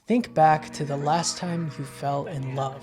Think back to the last time you fell in love.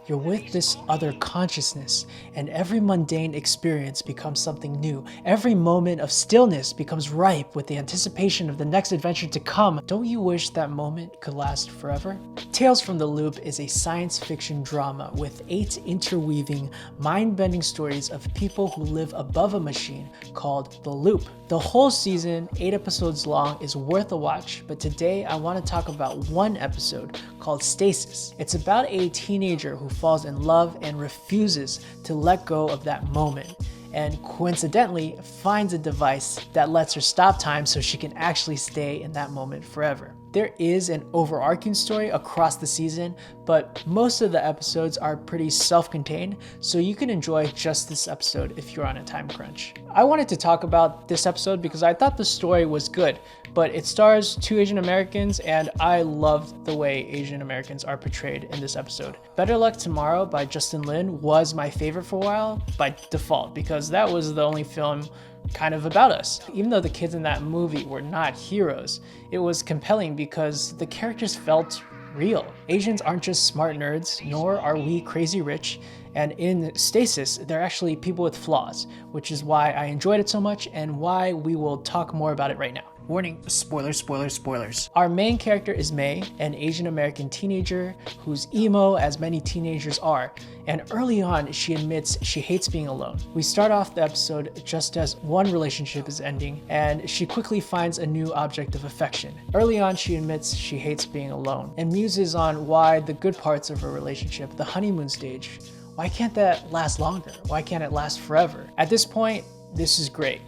You're with this other consciousness, and every mundane experience becomes something new. Every moment of stillness becomes ripe with the anticipation of the next adventure to come. Don't you wish that moment could last forever? Tales from the Loop is a science fiction drama with 8 interweaving, mind-bending stories of people who live above a machine called the Loop. The whole season, 8 episodes long, is worth a watch, but today I want to talk about one episode called Stasis. It's about a teenager who falls in love and refuses to let go of that moment, and coincidentally finds a device that lets her stop time so she can actually stay in that moment forever. There is an overarching story across the season, but most of the episodes are pretty self-contained, so you can enjoy just this episode if you're on a time crunch. I wanted to talk about this episode because I thought the story was good, but it stars 2 Asian Americans, and I loved the way Asian Americans are portrayed in this episode. Better Luck Tomorrow by Justin Lin was my favorite for a while by default, because that was the only film kind of about us. Even though the kids in that movie were not heroes, it was compelling because the characters felt real. Asians aren't just smart nerds, nor are we crazy rich. And in Stasis, they're actually people with flaws, which is why I enjoyed it so much and why we will talk more about it right now. Warning, spoilers, spoilers, spoilers. Our main character is May, an Asian American teenager who's emo as many teenagers are, and early on she admits she hates being alone. We start off the episode just as one relationship is ending, and she quickly finds a new object of affection. Early on she admits she hates being alone and muses on why the good parts of her relationship, the honeymoon stage, why can't that last longer? Why can't it last forever? At this point, this is great.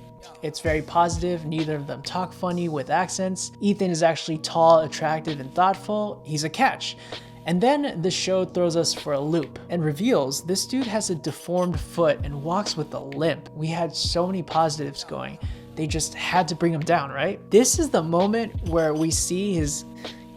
It's very positive, neither of them talk funny with accents. Ethan is actually tall, attractive, and thoughtful. He's a catch. And then the show throws us for a loop and reveals this dude has a deformed foot and walks with a limp. We had so many positives going. They just had to bring him down, right? This is the moment where we see his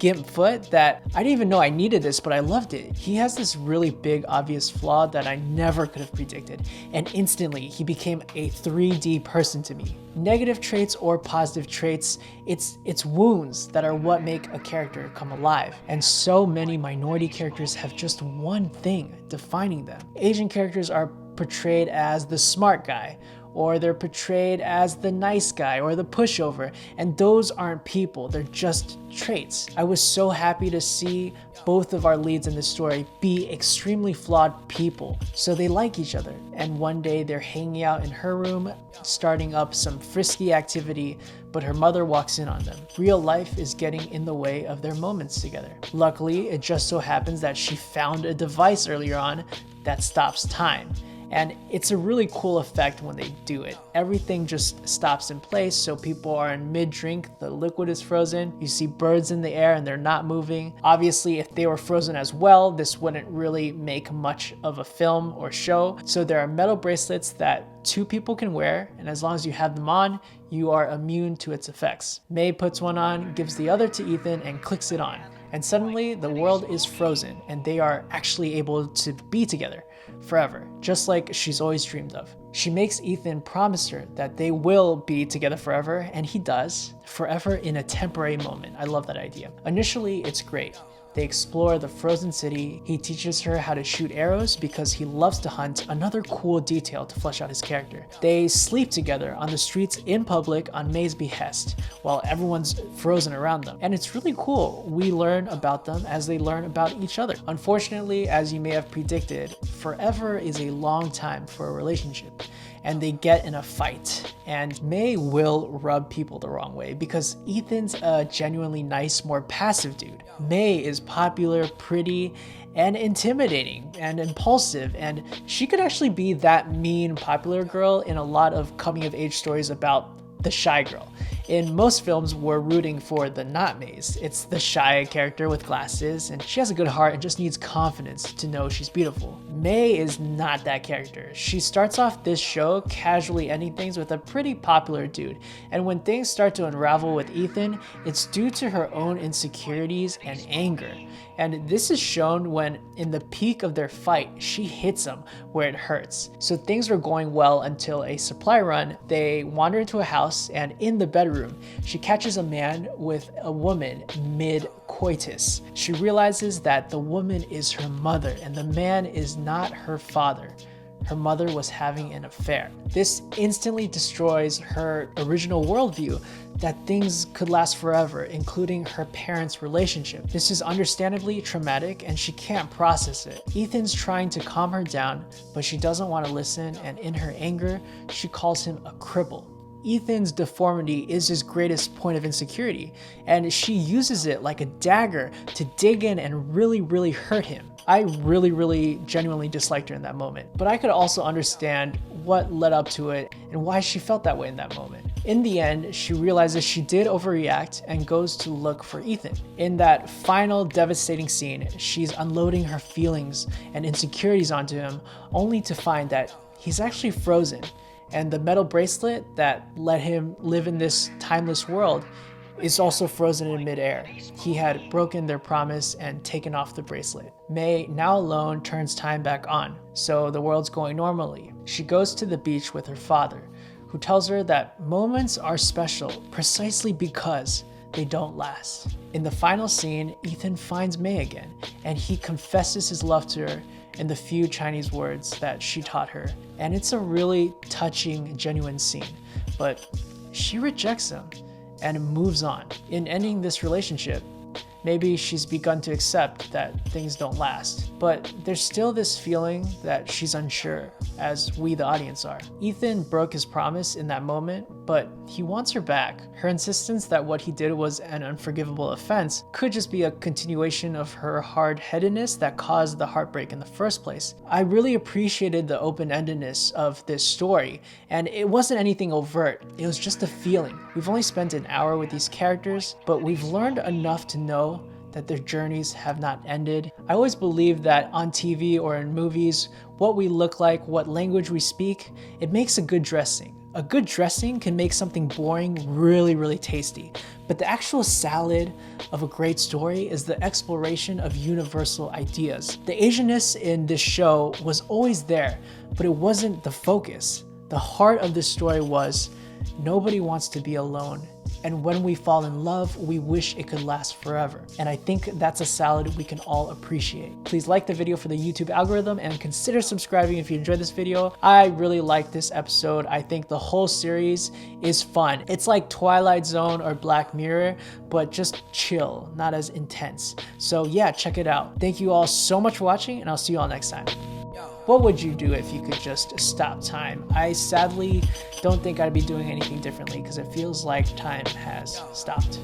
gimp foot that I didn't even know I needed this, but I loved it. He has this really big obvious flaw that I never could have predicted, and instantly he became a 3D person to me. Negative traits or positive traits, it's wounds that are what make a character come alive, and so many minority characters have just one thing defining them. Asian characters are portrayed as the smart guy, or they're portrayed as the nice guy or the pushover, and those aren't people, they're just traits. I was so happy to see both of our leads in this story be extremely flawed people, so they like each other, and one day they're hanging out in her room, starting up some frisky activity, but her mother walks in on them. Real life is getting in the way of their moments together. Luckily, it just so happens that she found a device earlier on that stops time. And it's a really cool effect when they do it. Everything just stops in place, so people are in mid-drink, the liquid is frozen, you see birds in the air and they're not moving. Obviously, if they were frozen as well, this wouldn't really make much of a film or show. So there are metal bracelets that 2 people can wear, and as long as you have them on, you are immune to its effects. May puts one on, gives the other to Ethan, and clicks it on. And suddenly, the world is frozen, and they are actually able to be together forever, just like she's always dreamed of. She makes Ethan promise her that they will be together forever, and he does, forever in a temporary moment. I love that idea. Initially, it's great. They explore the frozen city. He teaches her how to shoot arrows because he loves to hunt, another cool detail to flesh out his character. They sleep together on the streets in public on May's behest while everyone's frozen around them. And it's really cool. We learn about them as they learn about each other. Unfortunately, as you may have predicted, forever is a long time for a relationship. And they get in a fight, and May will rub people the wrong way because Ethan's a genuinely nice, more passive dude. May is popular, pretty, and intimidating and impulsive, and she could actually be that mean popular girl in a lot of coming of age stories about the shy girl. In most films, we're rooting for the not Maze. It's the shy character with glasses, and she has a good heart and just needs confidence to know she's beautiful. May is not that character. She starts off this show casually ending things with a pretty popular dude, and when things start to unravel with Ethan, it's due to her own insecurities and anger. And this is shown when, in the peak of their fight, she hits him where it hurts. So things were going well until a supply run. They wander into a house, and in the bedroom, room, she catches a man with a woman mid-coitus. She realizes that the woman is her mother and the man is not her father. Her mother was having an affair. This instantly destroys her original worldview that things could last forever, including her parents' relationship. This is understandably traumatic and she can't process it. Ethan's trying to calm her down, but she doesn't want to listen, and in her anger, she calls him a cripple. Ethan's deformity is his greatest point of insecurity, and she uses it like a dagger to dig in and really hurt him. I really genuinely disliked her in that moment, but I could also understand what led up to it and why she felt that way in that moment. In the end, she realizes she did overreact and goes to look for Ethan. In that final devastating scene, she's unloading her feelings and insecurities onto him, only to find that he's actually frozen. And the metal bracelet that let him live in this timeless world is also frozen in midair. He had broken their promise and taken off the bracelet. May, now alone, turns time back on, so the world's going normally. She goes to the beach with her father, who tells her that moments are special precisely because they don't last. In the final scene, Ethan finds May again, and he confesses his love to her in the few Chinese words that she taught her. And it's a really touching, genuine scene, but she rejects him and moves on. In ending this relationship, maybe she's begun to accept that things don't last, but there's still this feeling that she's unsure, as we the audience are. Ethan broke his promise in that moment, but he wants her back. Her insistence that what he did was an unforgivable offense could just be a continuation of her hard-headedness that caused the heartbreak in the first place. I really appreciated the open-endedness of this story, and it wasn't anything overt, it was just a feeling. We've only spent an hour with these characters, but we've learned enough to know that their journeys have not ended. I always believe that on TV or in movies, what we look like, what language we speak, it makes a good dressing. A good dressing can make something boring really tasty, but the actual salad of a great story is the exploration of universal ideas. The Asianness in this show was always there, but it wasn't the focus. The heart of this story was nobody wants to be alone. And when we fall in love, we wish it could last forever. And I think that's a salad we can all appreciate. Please like the video for the YouTube algorithm and consider subscribing if you enjoyed this video. I really liked this episode. I think the whole series is fun. It's like Twilight Zone or Black Mirror, but just chill, not as intense. So yeah, check it out. Thank you all so much for watching, and I'll see you all next time. What would you do if you could just stop time? I sadly don't think I'd be doing anything differently because it feels like time has stopped.